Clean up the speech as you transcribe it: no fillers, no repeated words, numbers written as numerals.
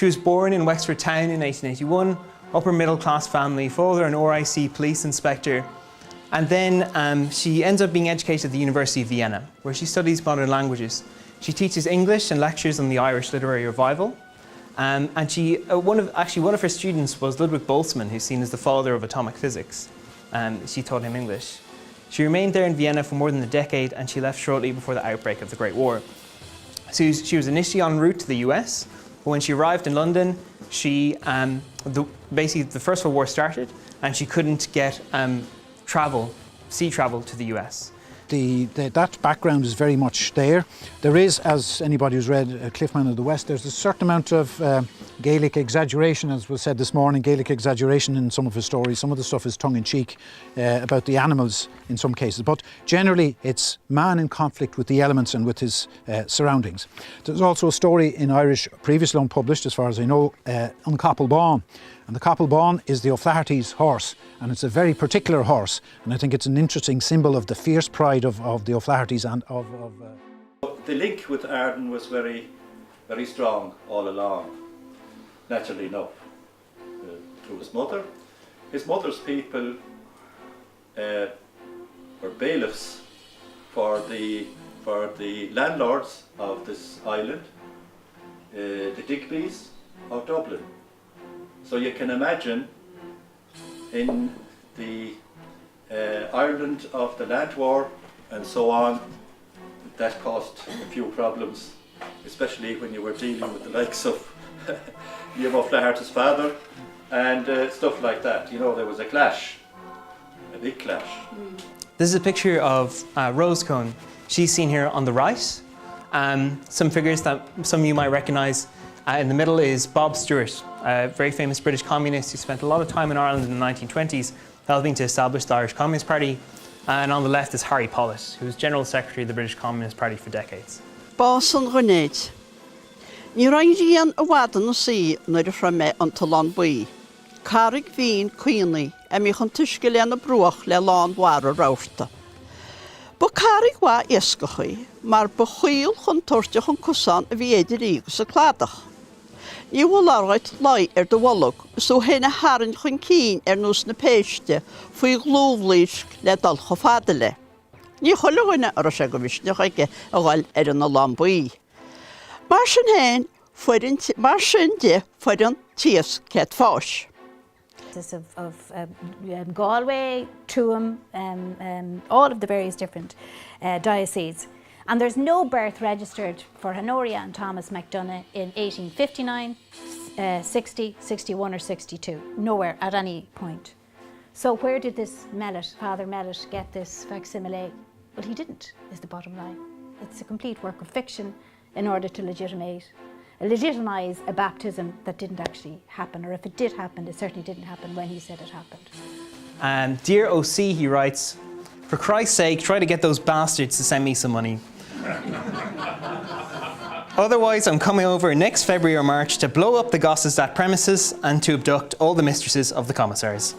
She was born in Wexford Town in 1881, upper middle class family, father an RIC police inspector, and then she ends up being educated at the University of Vienna, where she studies modern languages. She teaches English and lectures on the Irish literary revival. And one of her students was Ludwig Boltzmann, who's seen as the father of atomic physics. She taught him English. She remained there in Vienna for more than a decade, and she left shortly before the outbreak of the Great War. So she was initially en route to the US, but when she arrived in London, basically the First World War started, and she couldn't get sea travel to the US. That background is very much there. There is, as anybody who's read Cliffman of the West, there's a certain amount of Gaelic exaggeration, as was said this morning, Gaelic exaggeration in some of his stories. Some of the stuff is tongue-in-cheek about the animals in some cases, but generally it's man in conflict with the elements and with his surroundings. There's also a story in Irish, previously unpublished as far as I know, on Capel Bán. And the Capel Bán is the O'Flaherty's horse, and it's a very particular horse, and I think it's an interesting symbol of the fierce pride of the O'Flahertys and of The link with Arden was very, very strong all along, naturally enough, through his mother. His mother's people were bailiffs for the landlords of this island, the Digbys of Dublin. So you can imagine in the Ireland of the Land War and so on, that caused a few problems, especially when you were dealing with the likes of Inis Flaherty's father and stuff like that. You know, there was a clash, a big clash. This is a picture of Rose Cohn. She's seen here on the right. Some figures that some of you might recognise. In the middle is Bob Stewart, a very famous British communist who spent a lot of time in Ireland in the 1920s helping to establish the Irish Communist Party. And on the left is Harry Pollitt, who was General Secretary of the British Communist Party for decades. Bás an ghuinéid. Ní raibh rian a bhhadan na sí nuair a phraime an talán buí. Carrig bhín cuionaí a mí chun tuisce le na bruach le lán mhara ráirta. Ba carrig bhá iascachaí, mar ba chuil chun tuirte chun cosán a bhí éidir ígus a cládach. Ní bhfuil áráid lai do bhallog, so héna haran chun cín nús na péiste faoi glúbhlísc le dal cho fada le. Ní choilehine ar a se go bhís nechaige a gháil an na lambuí. Mar sin héin, mar sin de fuiran tíos cet fáis. Of Galway, Tuam, all of the various different dioceses. And there's no birth registered for Honoria and Thomas MacDonagh in 1859, 60, 61 or 62, nowhere at any point. So where did this Mellett, Father Mellett, get this facsimile? Well, he didn't, is the bottom line. It's a complete work of fiction in order to legitimise a baptism that didn't actually happen, or if it did happen, it certainly didn't happen when he said it happened. Dear OC, he writes, for Christ's sake, try to get those bastards to send me some money. Otherwise, I'm coming over next February or March to blow up the Gossestadt premises and to abduct all the mistresses of the commissaries.